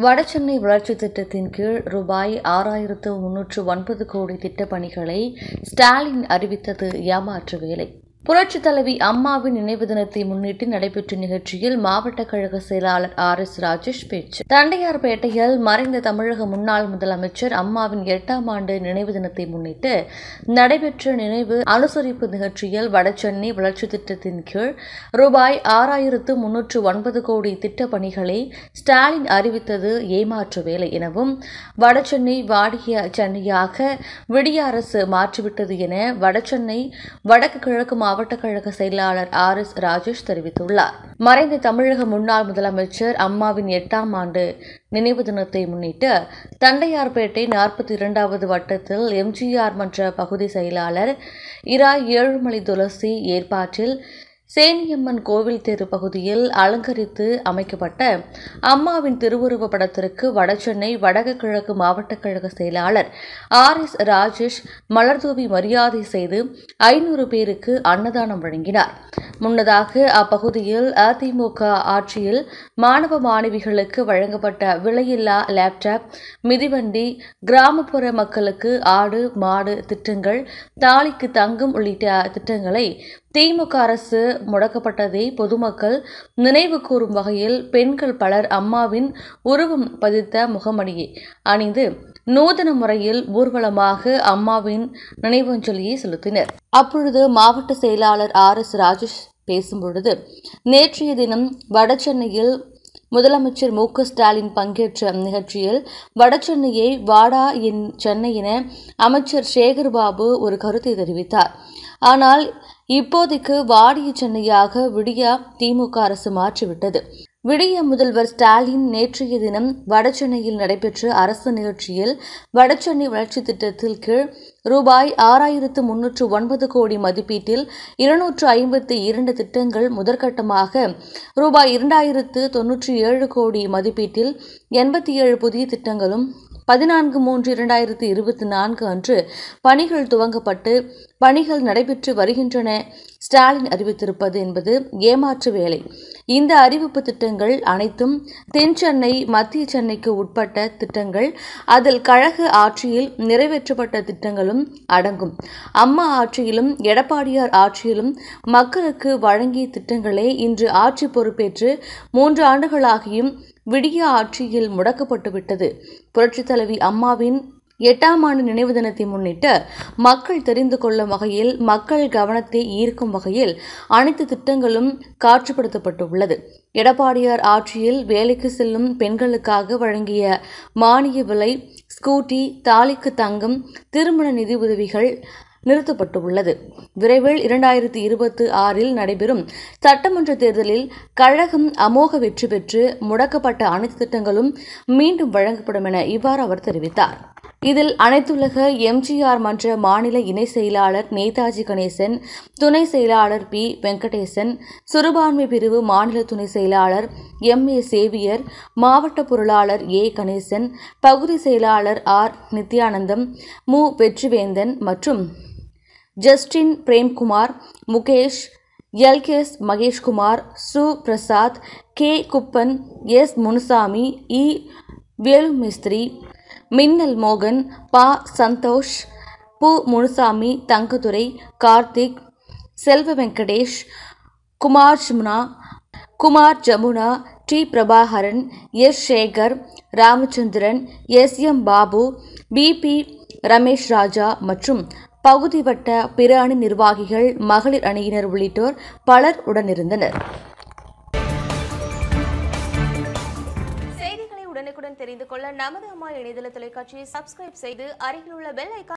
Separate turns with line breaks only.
வடசென்னை வளர்ச்சி திட்டத்தின் கீழ் ரூபாய் 6309 கோடி திட்டப் பணிகளை ஸ்டாலின் அறிவித்தது ஏமாற்று வேலை. புரட்சித் தலைவி அம்மாவின் நினைவு தினத்தை முன்னிட்டு நடைபெற்ற நிகழ்ச்சியில் மாவட்ட கழக செயலாளர் RS ராஜேஷ் பேச்சு. தண்டையார்பேட்டையில் மறைந்த தமிழக முன்னாள் முதலமைச்சர் அம்மாவின் 8ஆம் ஆண்டு நினைவு தினத்தை முன்னிட்டு நடைபெற்ற நினைவு அனுசரிப்பு நிகழ்ச்சியில் வடசென்னை வளர்ச்சி திட்டத்தின் கீழ் ரூபாய் 6309 கோடி திட்டப் பணிகளை ஸ்டாலின் அறிவித்தது ஏமாற்று வேலை எனவும், வடசென்னை வாடிய சென்னையாக விடிய அரசு மாற்றிவிட்டது என வடசென்னை வடக்கு கிழக்கு மாவட்ட கழக செயலாளர் RS ராஜேஷ் தெரிவித்துள்ளார். மறைந்த தமிழக முன்னாள் முதலமைச்சர் அம்மாவின் 8ஆம் ஆண்டு நினைவு தினத்தை முன்னிட்டு தண்டையார்பேட்டை 42வது வட்டத்தில் MGR மன்ற பகுதி செயலாளர் இரா ஏழுமலை துளசி ஏற்பாட்டில் சேனியம்மன் கோவில் தெரு பகுதியில் அலங்கரித்து அமைக்கப்பட்ட அம்மாவின் திருவுருவ படத்திற்கு வடசென்னை வடக்கு கிழக்கு மாவட்ட கழக செயலாளர் RS ராஜேஷ் மலர்தூவி மரியாதை செய்து 500 பேருக்கு அன்னதானம் வழங்கினார். முன்னதாக அப்பகுதியில் அதிமுக ஆட்சியில் மாணவ மாணவிகளுக்கு வழங்கப்பட்ட விலையில்லா லேப்டாப், மிதிவண்டி, கிராமப்புற மக்களுக்கு ஆடு மாடு திட்டங்கள், தாலிக்கு தங்கம் உள்ளிட்ட திட்டங்களை திமுக அரசு முடக்கப்பட்டதை பொதுமக்கள் நினைவு கூறும் வகையில் பெண்கள் பலர் அம்மாவின் உருவம் பதித்த முகமணியை அணிந்து நூதன முறையில் ஊர்வலமாக அம்மாவின் நினைவஞ்சலியை செலுத்தினர். அப்பொழுது மாவட்ட செயலாளர் RS ராஜேஷ் பேசும்பொழுது, நேற்றைய தினம் வடசென்னையில் முதலமைச்சர் MK ஸ்டாலின் பங்கேற்ற நிகழ்ச்சியில் வடசென்னையை வாடா என் சென்னை என அமைச்சர் சேகர்பாபு ஒரு கருத்தை தெரிவித்தார். ஆனால் இப்போதைக்கு வாடிய சென்னையாக விடிய திமுக அரசு மாற்றிவிட்டது. விடிய முதல்வர் ஸ்டாலின் நேற்றைய தினம் வடசென்னையில் நடைபெற்ற அரசு நிகழ்ச்சியில் வடசென்னை வளர்ச்சி திட்டத்தில் கீழ் ரூபாய் 6309 கோடி மதிப்பீட்டில் 252 திட்டங்கள், முதற்கட்டமாக ரூபாய் 2097 கோடி மதிப்பீட்டில் 87 புதிய திட்டங்களும் 14/3/2024 அன்று பணிகள் துவங்கப்பட்டு பணிகள் நடைபெற்று வருகின்றன ஸ்டாலின் அறிவித்திருப்பது என்பது ஏமாற்று வேலை. இந்த அறிவிப்பு திட்டங்கள் அனைத்தும் தென் சென்னை, மத்திய சென்னைக்கு உட்பட்ட திட்டங்கள். அதில் கழக ஆட்சியில் நிறைவேற்றப்பட்ட திட்டங்களும் அடங்கும். அம்மா ஆட்சியிலும் எடப்பாடியார் ஆட்சியிலும் மக்களுக்கு வழங்கிய திட்டங்களே இன்று ஆட்சி பொறுப்பேற்று 3 ஆண்டுகளாகியும் விடிய ஆட்சியில் முடக்கப்பட்டுவிட்டது. புரட்சித் தலைவி அம்மாவின் 8ஆம் ஆண்டு நினைவு தினத்தை முன்னிட்டு மக்கள் தெரிந்து கொள்ளும் வகையில், மக்கள் கவனத்தை ஈர்க்கும் வகையில் அனைத்து திட்டங்களும் காட்சிப்படுத்தப்பட்டுள்ளது. எடப்பாடியார் ஆட்சியில் வேலைக்கு செல்லும் பெண்களுக்காக வழங்கிய மானிய விலை, ஸ்கூட்டி, தாலிக்கு தங்கம், திருமண நிதி உதவிகள் நிறுத்தப்பட்டுள்ளது. விரைவில் 2026இல் நடைபெறும் சட்டமன்ற தேர்தலில் கழகம் அமோக வெற்றி பெற்று முடக்கப்பட்ட அனைத்து திட்டங்களும் மீண்டும் வழங்கப்படும் என இவ்வாறு அவர் தெரிவித்தார். இதில் அனைத்துலக MGR மன்ற மாநில இணை செயலாளர் நேதாஜி கணேசன், துணை செயலாளர் P வெங்கடேசன், சிறுபான்மை பிரிவு மாநில துணை செயலாளர் MA சேவியர், மாவட்ட பொருளாளர் A கணேசன், பகுதி செயலாளர் R நித்யானந்தம், மு வெற்றிவேந்தன் மற்றும் ஜஸ்டின் பிரேம்குமார், முகேஷ், LKS மகேஷ்குமார், சு Prasad, K Kuppan, S Munusamy, E Velumesthiri, மின்னல் மோகன், பா சந்தோஷ், பு முனுசாமி, தங்கதுரை, கார்த்திக், செல்வ Venkatesh, Kumar Jamuna, T Prabhakaran, S Sekar, Ramachandran, SM Babu, BP Ramesh ராஜா மற்றும் பகுதி வட்ட பிற அணி நிர்வாகிகள், மகளிர் அணியினர் உள்ளிட்டோர் பலர் உடனிருந்தனர்.
செய்திகளை உடனுக்குடன் தெரிந்து கொள்ள நமது அம்மா இணையதள தொலைக்காட்சியை சப்ஸ்கிரைப் செய்து அருகில் உள்ள பெல் ஐகான்